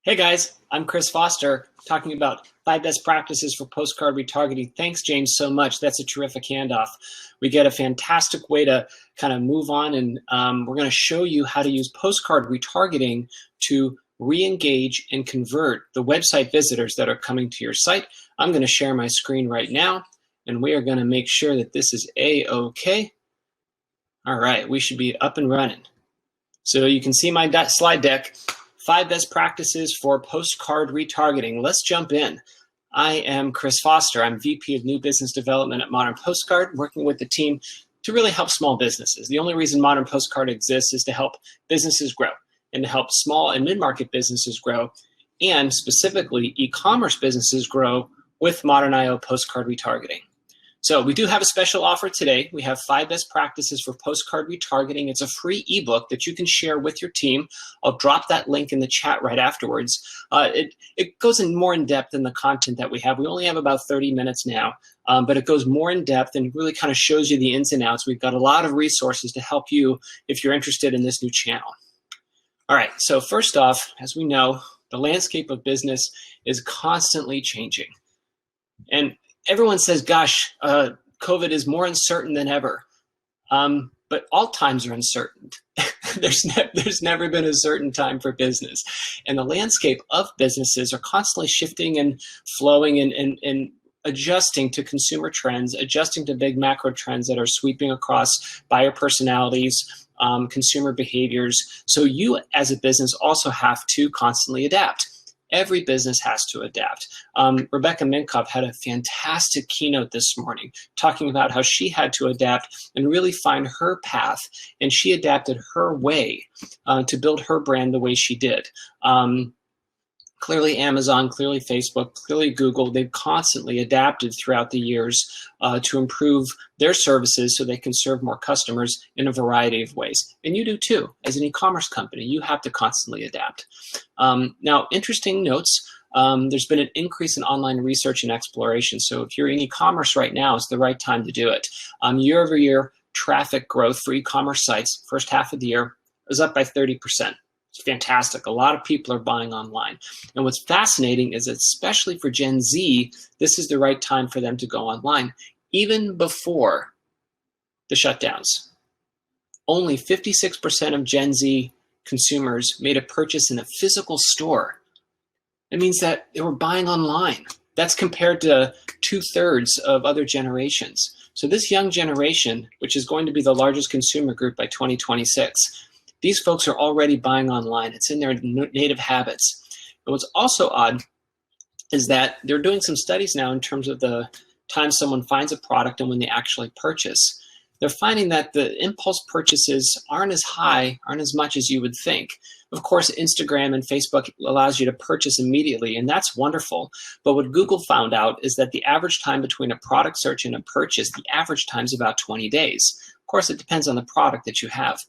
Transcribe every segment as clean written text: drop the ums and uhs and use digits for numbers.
Hey guys, I'm Chris Foster talking about 5 best practices for postcard retargeting. Thanks, James, so much. That's a terrific handoff. We get a fantastic way to kind of move on, and we're going to show you how to use postcard retargeting to re-engage and convert the website visitors that are coming to your site. I'm going to share my screen right now, and we are going to make sure that this is A-OK. All right, we should be up and running. So you can see my slide deck. 5 best practices for postcard retargeting. Let's jump in. I am Chris Foster. I'm VP of New Business Development at Modern Postcard, working with the team to really help small businesses. The only reason Modern Postcard exists is to help businesses grow and to help small and mid-market businesses grow, and specifically e-commerce businesses grow with Modern IO postcard retargeting. So we do have a special offer today. We have 5 best practices for postcard retargeting. It's a free ebook that you can share with your team. I'll drop that link in the chat right afterwards. It goes in more in depth than the content that we have. We only have about 30 minutes now, but it goes more in depth and really kind of shows you the ins and outs. We've got a lot of resources to help you if you're interested in this new channel. All right, so first off, as we know, the landscape of business is constantly changing. And everyone says, gosh, COVID is more uncertain than ever. But all times are uncertain. There's never been a certain time for business. And the landscape of businesses are constantly shifting and flowing and adjusting to consumer trends, adjusting to big macro trends that are sweeping across buyer personalities, consumer behaviors. So you as a business also have to constantly adapt. Every business has to adapt. Rebecca Minkoff had a fantastic keynote this morning talking about how she had to adapt and really find her path, and she adapted her way to build her brand the way she did. Clearly Amazon, clearly Facebook, clearly Google, they've constantly adapted throughout the years to improve their services so they can serve more customers in a variety of ways. And you do too. As an e-commerce company, you have to constantly adapt. Now, interesting notes, there's been an increase in online research and exploration. So if you're in e-commerce right now, it's the right time to do it. Year-over-year traffic growth for e-commerce sites, first half of the year, is up by 30%. It's fantastic. A lot of people are buying online. And what's fascinating is that especially for Gen Z, this is the right time for them to go online. Even before the shutdowns, only 56% of Gen Z consumers made a purchase in a physical store. It means that they were buying online. That's compared to 2/3 of other generations. So this young generation, which is going to be the largest consumer group by 2026, these folks are already buying online. It's in their native habits. And what's also odd is that they're doing some studies now in terms of the time someone finds a product and when they actually purchase. They're finding that the impulse purchases aren't as high, aren't as much as you would think. Of course, Instagram and Facebook allows you to purchase immediately, and that's wonderful. But what Google found out is that the average time between a product search and a purchase, the average time is about 20 days. Of course, it depends on the product that you have.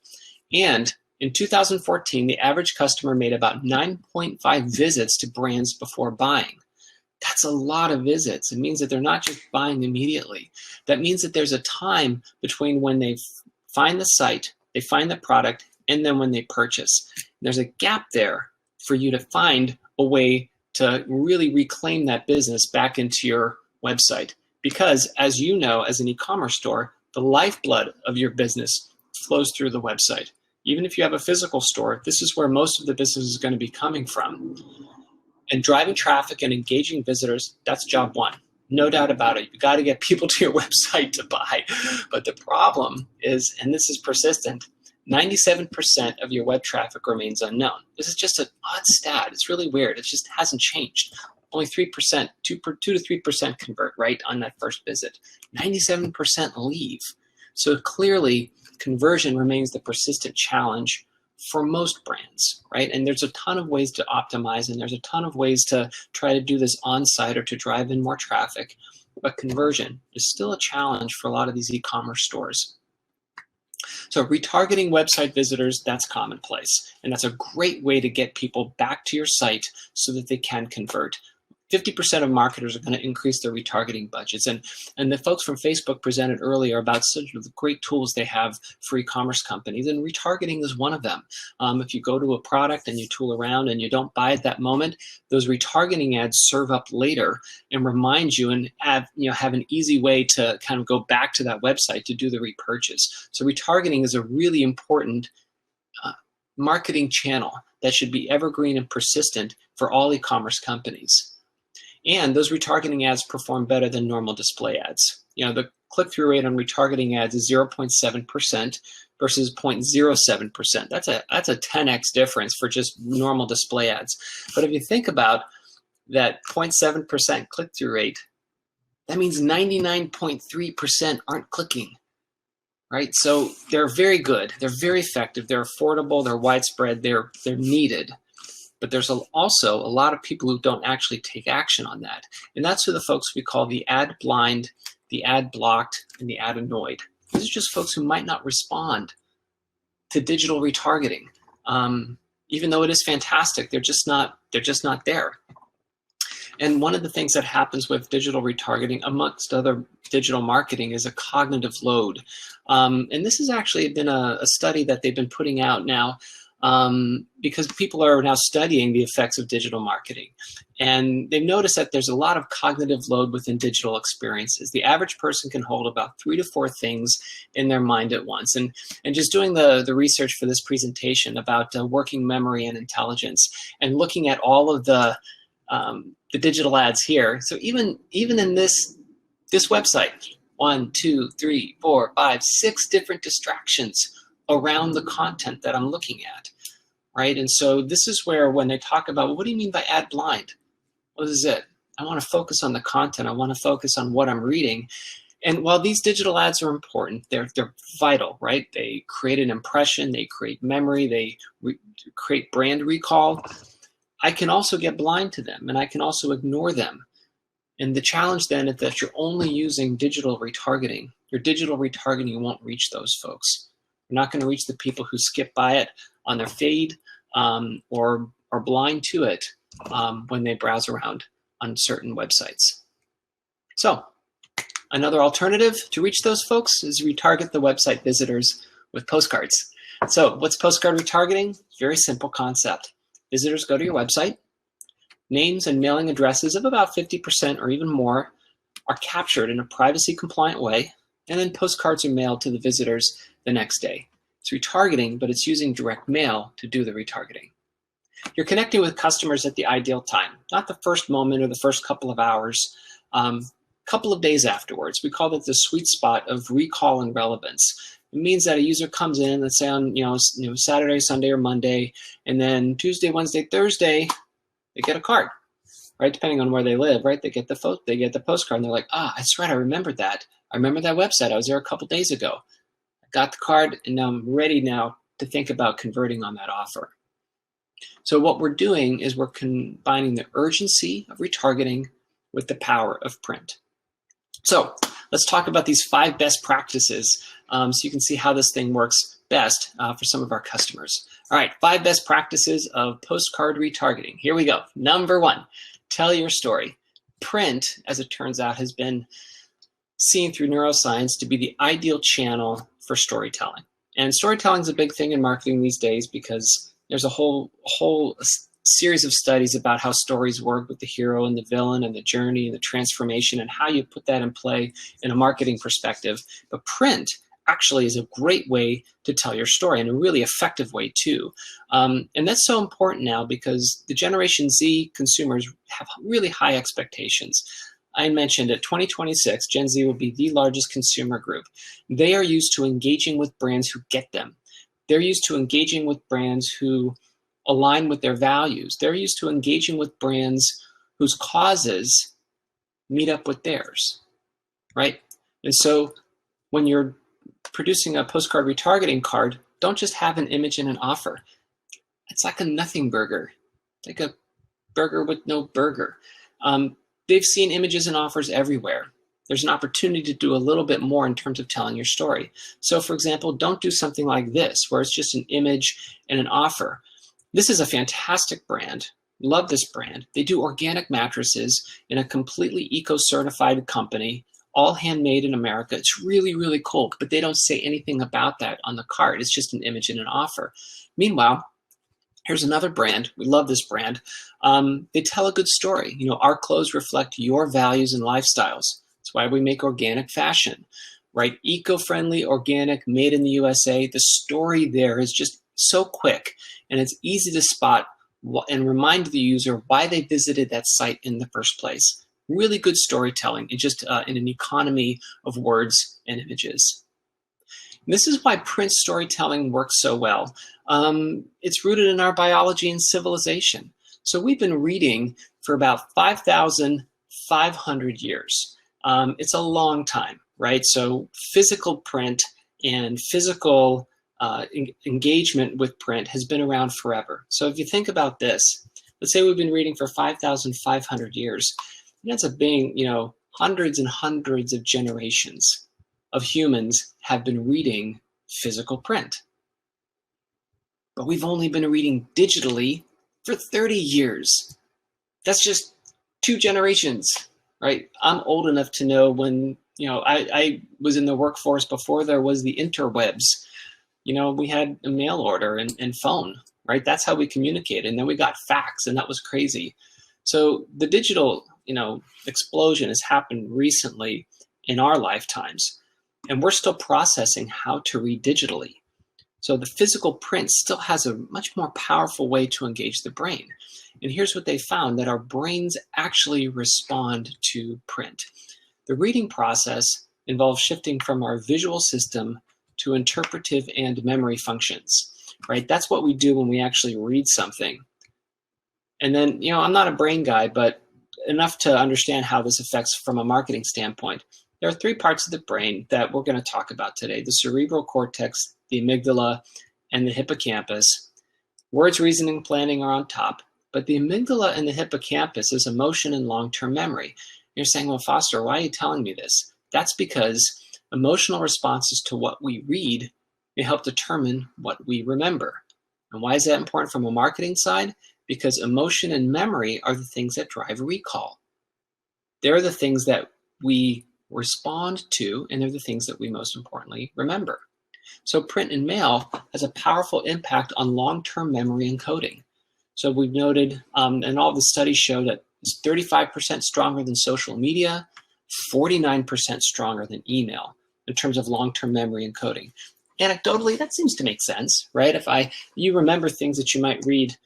And in 2014, the average customer made about 9.5 visits to brands before buying. That's a lot of visits. It means that they're not just buying immediately. That means that there's a time between when they find the site, they find the product, and then when they purchase. There's a gap there for you to find a way to really reclaim that business back into your website. Because as you know, as an e-commerce store, the lifeblood of your business flows through the website. Even if you have a physical store, this is where most of the business is going to be coming from. And driving traffic and engaging visitors, that's job one. No doubt about it. You've got to get people to your website to buy. But the problem is, and this is persistent, 97% of your web traffic remains unknown. This is just an odd stat. It's really weird. It just hasn't changed. Only 3%, 2 to 3% convert right on that first visit. 97% leave. So clearly, conversion remains the persistent challenge for most brands, right? And there's a ton of ways to optimize, and there's a ton of ways to try to do this on-site or to drive in more traffic. But conversion is still a challenge for a lot of these e-commerce stores. So retargeting website visitors, that's commonplace. And that's a great way to get people back to your site so that they can convert. 50% of marketers are going to increase their retargeting budgets. And the folks from Facebook presented earlier about such great tools they have for e-commerce companies, and retargeting is one of them. If you go to a product and you tool around and you don't buy at that moment, those retargeting ads serve up later and remind you and have an easy way to kind of go back to that website to do the repurchase. So retargeting is a really important marketing channel that should be evergreen and persistent for all e-commerce companies. And those retargeting ads perform better than normal display ads. The click-through rate on retargeting ads is 0.7% versus 0.07%. That's a 10x difference for just normal display ads. But if you think about that 0.7% click-through rate, that means 99.3% aren't clicking, right? So they're very good, they're very effective, they're affordable, they're widespread, they're needed. But there's also a lot of people who don't actually take action on that. And that's who the folks we call the ad blind, the ad blocked, and the ad annoyed. These are just folks who might not respond to digital retargeting. Even though it is fantastic, they're just not there. And one of the things that happens with digital retargeting, amongst other digital marketing, is a cognitive load. And this has actually been a study that they've been putting out now, because people are now studying the effects of digital marketing. And they've noticed that there's a lot of cognitive load within digital experiences. The average person can hold about 3 to 4 things in their mind at once. And just doing the research for this presentation about working memory and intelligence, and looking at all of the digital ads here. So even in this website, 1, 2, 3, 4, 5, 6 different distractions around the content that I'm looking at, right? And so this is where, when they talk about, well, what do you mean by ad blind? What is it? I want to focus on the content. I want to focus on what I'm reading. And while these digital ads are important, they're vital, right? They create an impression, they create memory, they create brand recall. I can also get blind to them, and I can also ignore them. And the challenge then is that you're only using digital retargeting. Your digital retargeting won't reach those folks. You're not going to reach the people who skip by it on their feed, or are blind to it when they browse around on certain websites. So another alternative to reach those folks is retarget the website visitors with postcards. So what's postcard retargeting? Very simple concept. Visitors go to your website. Names and mailing addresses of about 50% or even more are captured in a privacy compliant way, and then postcards are mailed to the visitors the next day. It's retargeting, but it's using direct mail to do the retargeting. You're connecting with customers at the ideal time, not the first moment or the first couple of hours, couple of days afterwards. We call that the sweet spot of recall and relevance. It means that a user comes in, let's say on Saturday, Sunday, or Monday, and then Tuesday, Wednesday, Thursday, they get a card, right? Depending on where they live, right? They get the postcard, and they're like, that's right, I remembered that. I remember that website. I was there a couple days ago. I got the card, and now I'm ready now to think about converting on that offer. So what we're doing is we're combining the urgency of retargeting with the power of print. So let's talk about these 5 best practices so you can see how this thing works best for some of our customers. All right, 5 best practices of postcard retargeting. Here we go. Number 1, tell your story. Print, as it turns out, has been seen through neuroscience to be the ideal channel for storytelling. And storytelling is a big thing in marketing these days because there's a whole series of studies about how stories work with the hero and the villain and the journey and the transformation and how you put that in play in a marketing perspective. But print actually is a great way to tell your story, and a really effective way too. And that's so important now because the Generation Z consumers have really high expectations. I mentioned at 2026, Gen Z will be the largest consumer group. They are used to engaging with brands who get them. They're used to engaging with brands who align with their values. They're used to engaging with brands whose causes meet up with theirs, right? And so when you're producing a postcard retargeting card, don't just have an image and an offer. It's like a nothing burger, like a burger with no burger. They've seen images and offers everywhere. There's an opportunity to do a little bit more in terms of telling your story. So for example, don't do something like this, where it's just an image and an offer. This is a fantastic brand, Love this brand. They do organic mattresses in a completely eco-certified company, all handmade in America. It's really, really cool, but they don't say anything about that on the card. It's just an image and an offer. Meanwhile, here's another brand. We love this brand. They tell a good story. Our clothes reflect your values and lifestyles. That's why we make organic fashion, right? Eco-friendly, organic, made in the USA. The story there is just so quick, and it's easy to spot and remind the user why they visited that site in the first place. Really good storytelling, and just in an economy of words and images. And this is why print storytelling works so well. It's rooted in our biology and civilization. So we've been reading for about 5,500 years. It's a long time, right? So physical print and physical engagement with print has been around forever. So if you think about this, let's say we've been reading for 5,500 years. It ends up being, hundreds and hundreds of generations of humans have been reading physical print. But we've only been reading digitally for 30 years. That's just 2 generations, right? I'm old enough to know when, I was in the workforce before there was the interwebs. We had a mail order and phone, right? That's how we communicated. And then we got fax, and that was crazy. So the digital, explosion has happened recently in our lifetimes, and we're still processing how to read digitally. So the physical print still has a much more powerful way to engage the brain. And here's what they found, that our brains actually respond to print. The reading process involves shifting from our visual system to interpretive and memory functions, right? That's what we do when we actually read something. And then, I'm not a brain guy, but enough to understand how this affects from a marketing standpoint. There are 3 parts of the brain that we're going to talk about today: the cerebral cortex, the amygdala, and the hippocampus. Words, reasoning, planning are on top, but the amygdala and the hippocampus is emotion and long-term memory. You're saying, well, Foster, why are you telling me this? That's because emotional responses to what we read may help determine what we remember. And why is that important from a marketing side? Because emotion and memory are the things that drive recall. They're the things that we respond to, and they're the things that we most importantly remember. So print and mail has a powerful impact on long-term memory encoding. So we've noted, and all the studies show that it's 35% stronger than social media, 49% stronger than email in terms of long-term memory encoding. Anecdotally, that seems to make sense, right? If you remember things that you might read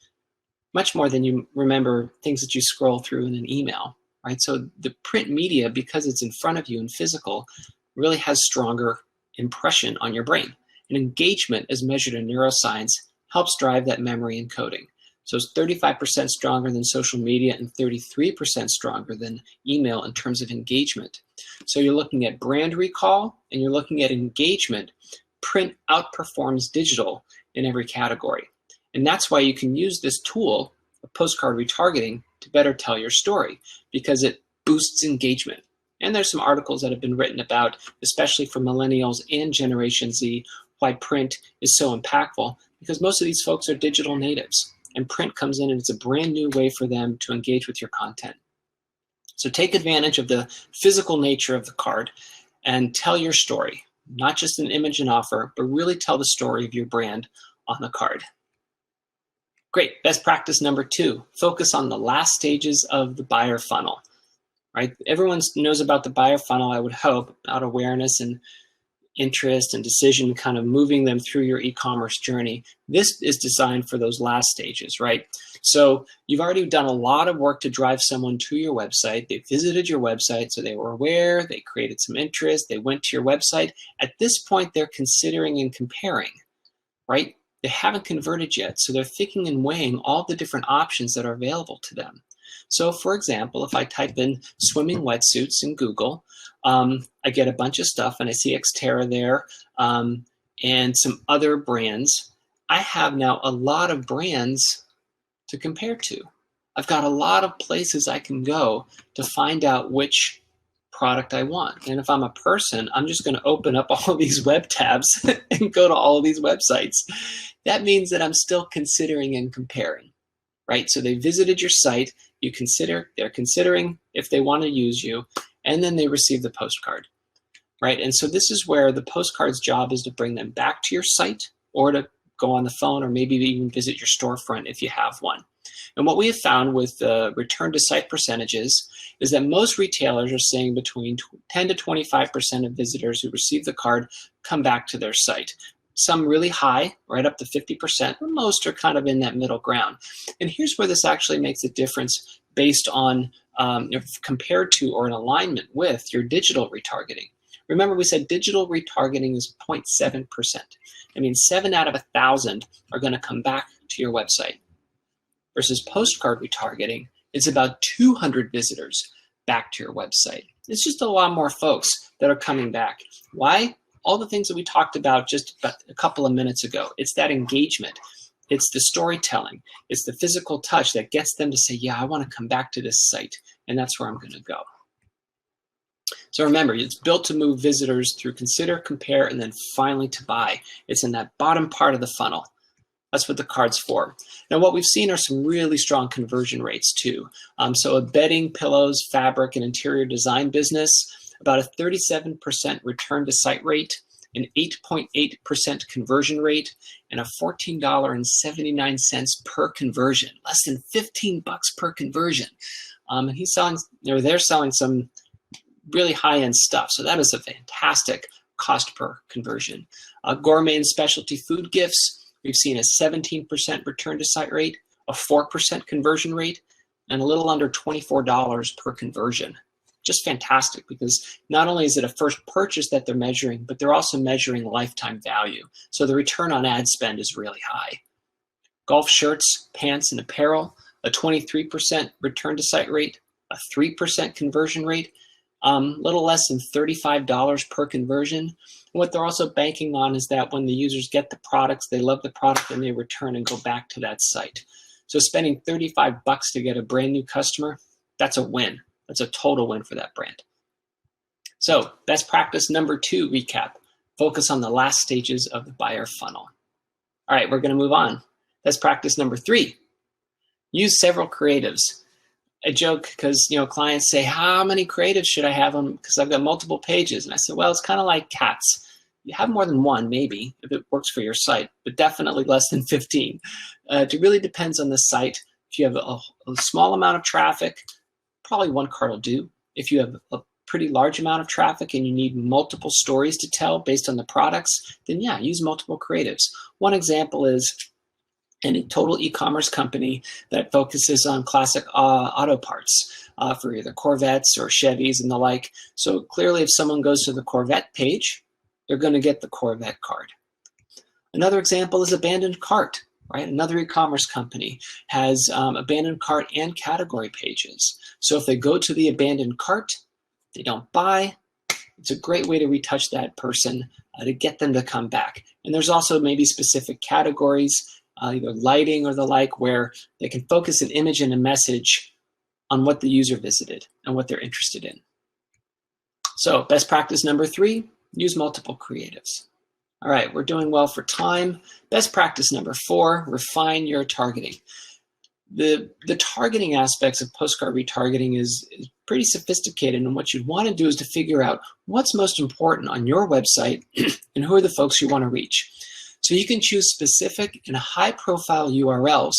much more than you remember things that you scroll through in an email, right? So the print media, because it's in front of you and physical, really has stronger impression on your brain. And engagement, as measured in neuroscience, helps drive that memory encoding. So it's 35% stronger than social media and 33% stronger than email in terms of engagement. So you're looking at brand recall and you're looking at engagement. Print outperforms digital in every category. And that's why you can use this tool of postcard retargeting to better tell your story, because it boosts engagement. And there's some articles that have been written about, especially for millennials and Generation Z, why print is so impactful, because most of these folks are digital natives. And print comes in and it's a brand new way for them to engage with your content. So take advantage of the physical nature of the card and tell your story, not just an image and offer, but really tell the story of your brand on the card. Great, best practice number 2, focus on the last stages of the buyer funnel, right? Everyone knows about the buyer funnel, I would hope, about awareness and interest and decision, kind of moving them through your e-commerce journey. This is designed for those last stages, right? So you've already done a lot of work to drive someone to your website. They visited your website, so they were aware, they created some interest, they went to your website. At this point, they're considering and comparing, right? They haven't converted yet, so they're thinking and weighing all the different options that are available to them. So for example, if I type in swimming wetsuits in Google, I get a bunch of stuff and I see Xterra there and some other brands. I have now a lot of brands to compare to. I've got a lot of places I can go to find out which product I want. And if I'm a person, I'm just going to open up all of these web tabs and go to all of these websites. That means that I'm still considering and comparing. right? So they visited your site, they're considering if they want to use you, and then they receive the postcard, right? And so this is where the postcard's job is to bring them back to your site, or to go on the phone, or maybe even visit your storefront if you have one. And what we have found with the return to site percentages is that most retailers are saying between 10 to 25% of visitors who receive the card come back to their site. Some really high, right up to 50%, but most are kind of in that middle ground. And here's where this actually makes a difference based on, compared to or in alignment with your digital retargeting. Remember, we said digital retargeting is 0.7%. I mean, 7 out of 1,000 are going to come back to your website. Versus postcard retargeting, it's about 200 visitors back to your website. It's just a lot more folks that are coming back. Why? All the things that we talked about just a couple of minutes ago. It's that engagement. It's the storytelling. It's the physical touch that gets them to say, yeah, I want to come back to this site, and that's where I'm going to go. So remember, it's built to move visitors through consider, compare, and then finally to buy. It's in that bottom part of the funnel. That's what the card's for. Now, what we've seen are some really strong conversion rates too. So a bedding, pillows, fabric, and interior design business, about a 37% return to site rate, an 8.8% conversion rate, and a $14.79 per conversion, less than 15 bucks per conversion. And he's selling, they're selling some really high-end stuff. So that is a fantastic cost per conversion. Gourmet and specialty food gifts, we've seen a 17% return to site rate, a 4% conversion rate, and a little under $24 per conversion. Just fantastic, because not only is it a first purchase that they're measuring, but they're also measuring lifetime value. So the return on ad spend is really high. Golf shirts, pants, and apparel, a 23% return to site rate, a 3% conversion rate, little less than $35 per conversion. And what they're also banking on is that when the users get the products, they love the product, and they return and go back to that site. So spending 35 bucks to get a brand new customer, that's a win. That's a total win for that brand. So best practice number 2 recap, focus on the last stages of the buyer funnel. All right, we're going to move on. Best practice number 3, use several creatives. I joke because clients say, how many creatives should I have on, because I've got multiple pages. And I said, well, it's kind of like cats. You have more than one, maybe, if it works for your site, but definitely less than 15. It really depends on the site. If you have a small amount of traffic, probably one card will do. If you have a pretty large amount of traffic and you need multiple stories to tell based on the products, then yeah, use multiple creatives. One example is a total e-commerce company that focuses on classic auto parts for either Corvettes or Chevys and the like. So clearly, if someone goes to the Corvette page, they're going to get the Corvette card. Another example is abandoned cart, right? Another e-commerce company has abandoned cart and category pages. So if they go to the abandoned cart, they don't buy, it's a great way to retouch that person to get them to come back. And there's also maybe specific categories, either lighting or the like, where they can focus an image and a message on what the user visited and what they're interested in. So best practice number 3, use multiple creatives. All right, we're doing well for time. Best practice number 4, refine your targeting. The targeting aspects of postcard retargeting is pretty sophisticated, and what you'd want to do is to figure out what's most important on your website and who are the folks you want to reach. So you can choose specific and high-profile URLs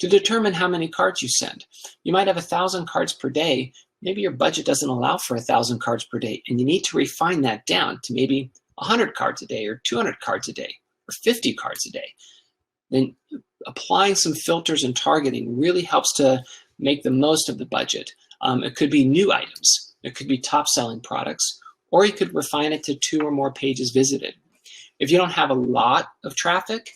to determine how many cards you send. You might have 1,000 cards per day. Maybe your budget doesn't allow for 1,000 cards per day, and you need to refine that down to maybe 100 cards a day or 200 cards a day or 50 cards a day. Then applying some filters and targeting really helps to make the most of the budget. It could be new items. It could be top-selling products, or you could refine it to 2 or more pages visited. If you don't have a lot of traffic,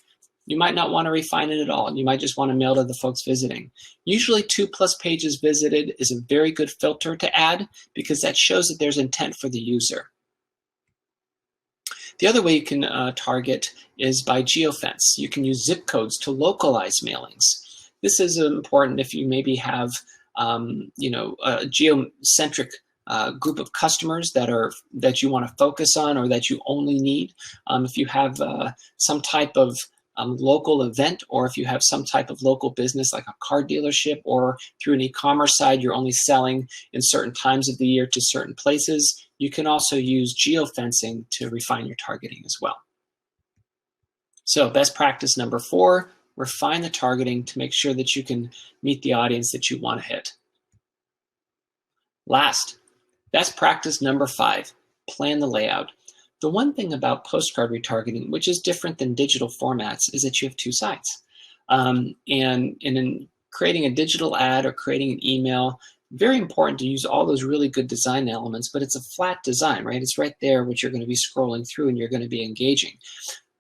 you might not want to refine it at all. You might just want to mail to the folks visiting. Usually 2+ pages visited is a very good filter to add, because that shows that there's intent for the user. The other way you can target is by geofence. You can use zip codes to localize mailings. This is important if you maybe have a geocentric group of customers that you want to focus on or that you only need. If you have some type of local event, or if you have some type of local business like a car dealership, or through an e-commerce side, you're only selling in certain times of the year to certain places, you can also use geofencing to refine your targeting as well. So best practice number 4, refine the targeting to make sure that you can meet the audience that you want to hit. Last, best practice number 5, plan the layout. The one thing about postcard retargeting, which is different than digital formats, is that you have 2 sides. And in creating a digital ad or creating an email, very important to use all those really good design elements, but it's a flat design, right? It's right there, which you're going to be scrolling through and you're going to be engaging.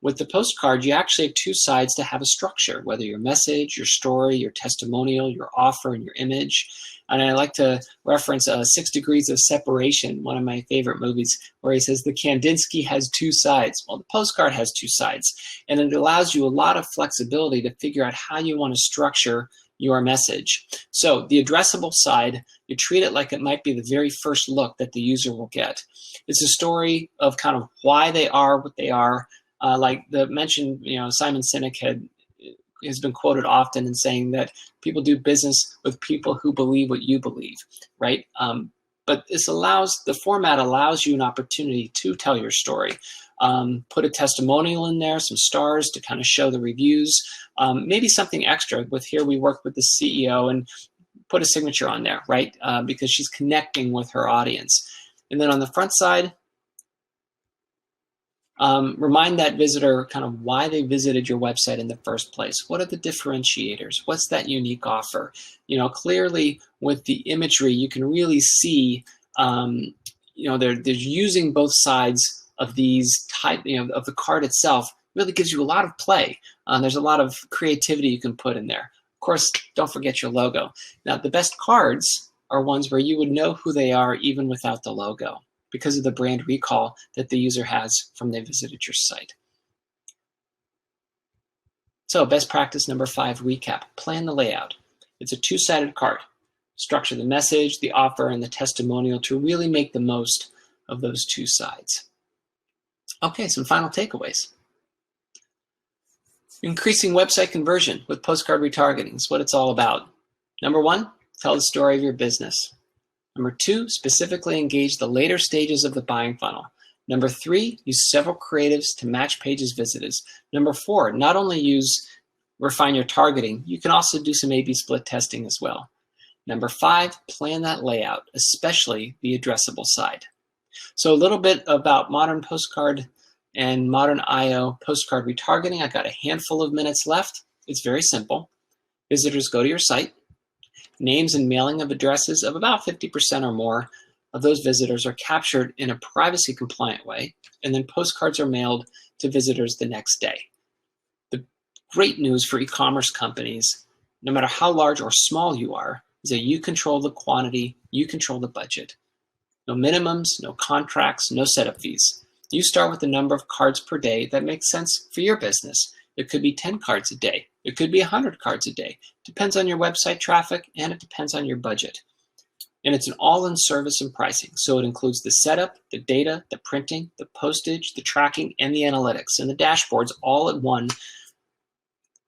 With the postcard, you actually have 2 sides to have a structure, whether your message, your story, your testimonial, your offer, and your image. And I like to reference 6 Degrees of Separation, one of my favorite movies, where he says the Kandinsky has 2 sides. Well, the postcard has 2 sides, and it allows you a lot of flexibility to figure out how you want to structure your message. So the addressable side, you treat it like it might be the very first look that the user will get. It's a story of kind of why they are what they are. Like the mentioned, Simon Sinek has been quoted often in saying that people do business with people who believe what you believe, right? But the format allows you an opportunity to tell your story. Put a testimonial in there, some stars to kind of show the reviews, maybe something extra. Here we work with the CEO and put a signature on there, right? Because she's connecting with her audience. And then on the front side, remind that visitor kind of why they visited your website in the first place. What are the differentiators? What's that unique offer? Clearly with the imagery, you can really see, they're using both sides of these of the card itself. Really gives you a lot of play. There's a lot of creativity you can put in there. Of course, don't forget your logo. Now, the best cards are ones where you would know who they are even without the logo, because of the brand recall that the user has from they visited your site. So best practice number 5, recap. Plan the layout. It's a 2-sided card. Structure the message, the offer, and the testimonial to really make the most of those 2 sides. Okay, some final takeaways. Increasing website conversion with postcard retargeting is what it's all about. Number 1, tell the story of your business. Number 2, specifically engage the later stages of the buying funnel. Number 3, use several creatives to match pages visited. Number 4, not only refine your targeting, you can also do some A/B split testing as well. Number 5, plan that layout, especially the addressable side. So a little bit about modern postcard and modern IO postcard retargeting. I've got a handful of minutes left. It's very simple. Visitors go to your site. Names and mailing of addresses of about 50% or more of those visitors are captured in a privacy compliant way, and then postcards are mailed to visitors the next day. The great news for e-commerce companies, no matter how large or small you are, is that you control the quantity, you control the budget. No minimums, no contracts, no setup fees. You start with the number of cards per day that makes sense for your business. It could be 10 cards a day. It could be 100 cards a day. Depends on your website traffic, and it depends on your budget. And it's an all-in service and pricing. So it includes the setup, the data, the printing, the postage, the tracking, and the analytics, and the dashboards all at one.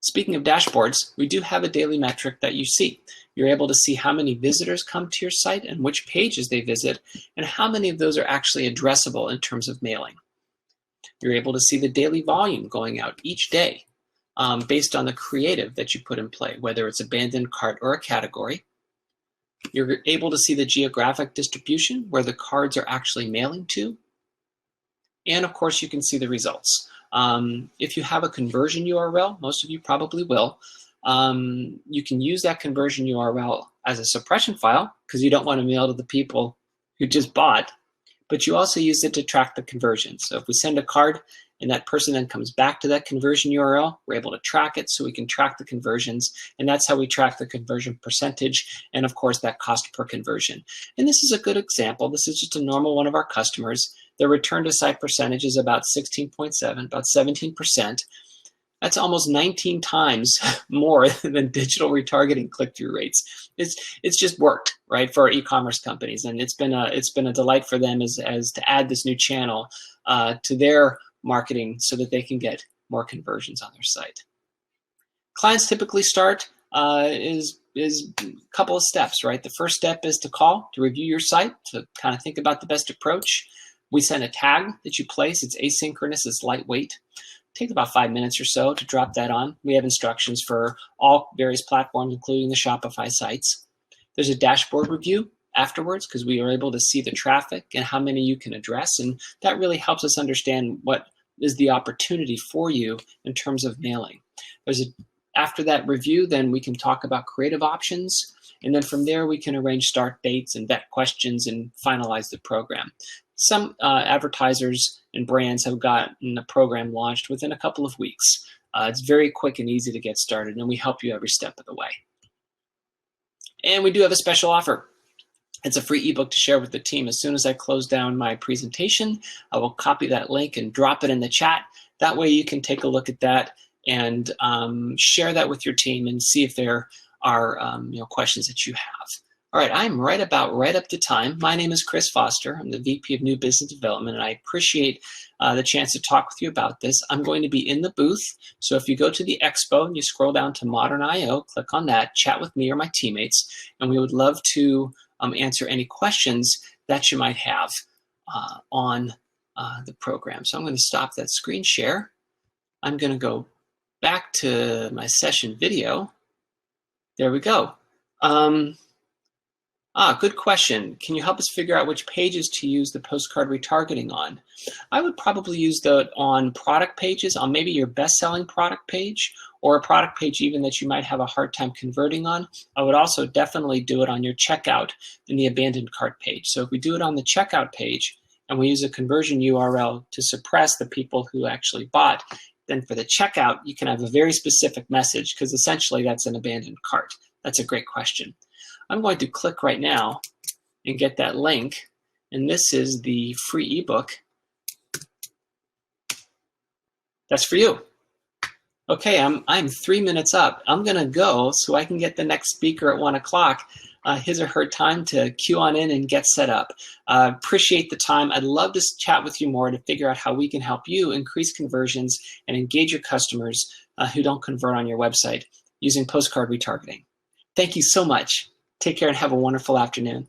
Speaking of dashboards, we do have a daily metric that you see. You're able to see how many visitors come to your site and which pages they visit, and how many of those are actually addressable in terms of mailing. You're able to see the daily volume going out each day based on the creative that you put in play, whether it's abandoned cart or a category. You're able to see the geographic distribution where the cards are actually mailing to. And of course, you can see the results. If you have a conversion URL, most of you probably will, you can use that conversion URL as a suppression file because you don't want to mail to the people who just bought, but you also use it to track the conversion. So if we send a card and that person then comes back to that conversion URL, we're able to track it so we can track the conversions. And that's how we track the conversion percentage and of course that cost per conversion. And this is a good example. This is just a normal one of our customers. Their return to site percentage is about 16.7, about 17%. That's almost 19 times more than digital retargeting click-through rates. It's just worked, right, for our e-commerce companies, and it's been a delight for them as to add this new channel to their marketing so that they can get more conversions on their site. Clients typically start is a couple of steps, right? The first step is to call, to review your site, to kind of think about the best approach. We send a tag that you place. It's asynchronous, it's lightweight. Take about 5 minutes or so to drop that on. We have instructions for all various platforms, including the Shopify sites. There's a dashboard review afterwards because we are able to see the traffic and how many you can address. And that really helps us understand what is the opportunity for you in terms of mailing. After that review, then we can talk about creative options. And then from there, we can arrange start dates and vet questions and finalize the program. Some advertisers and brands have gotten the program launched within a couple of weeks. It's very quick and easy to get started, and we help you every step of the way. And we do have a special offer. It's a free ebook to share with the team. As soon as I close down my presentation, I will copy that link and drop it in the chat. That way you can take a look at that and share that with your team and see if there are questions that you have. All right, I'm right up to time. My name is Chris Foster. I'm the VP of New Business Development, and I appreciate the chance to talk with you about this. I'm going to be in the booth, so if you go to the expo and you scroll down to Modern I/O, click on that, chat with me or my teammates, and we would love to answer any questions that you might have on the program. So I'm going to stop that screen share. I'm going to go back to my session video. There we go. Good question. Can you help us figure out which pages to use the postcard retargeting on? I would probably use that on product pages, on maybe your best-selling product page, or a product page even that you might have a hard time converting on. I would also definitely do it on your checkout in the abandoned cart page. So if we do it on the checkout page and we use a conversion URL to suppress the people who actually bought, then for the checkout, you can have a very specific message because essentially that's an abandoned cart. That's a great question. I'm going to click right now and get that link, and this is the free ebook. That's for you. Okay, I'm 3 minutes up. I'm gonna go so I can get the next speaker at 1 o'clock. His or her time to queue on in and get set up. Appreciate the time. I'd love to chat with you more to figure out how we can help you increase conversions and engage your customers who don't convert on your website using postcard retargeting. Thank you so much. Take care and have a wonderful afternoon.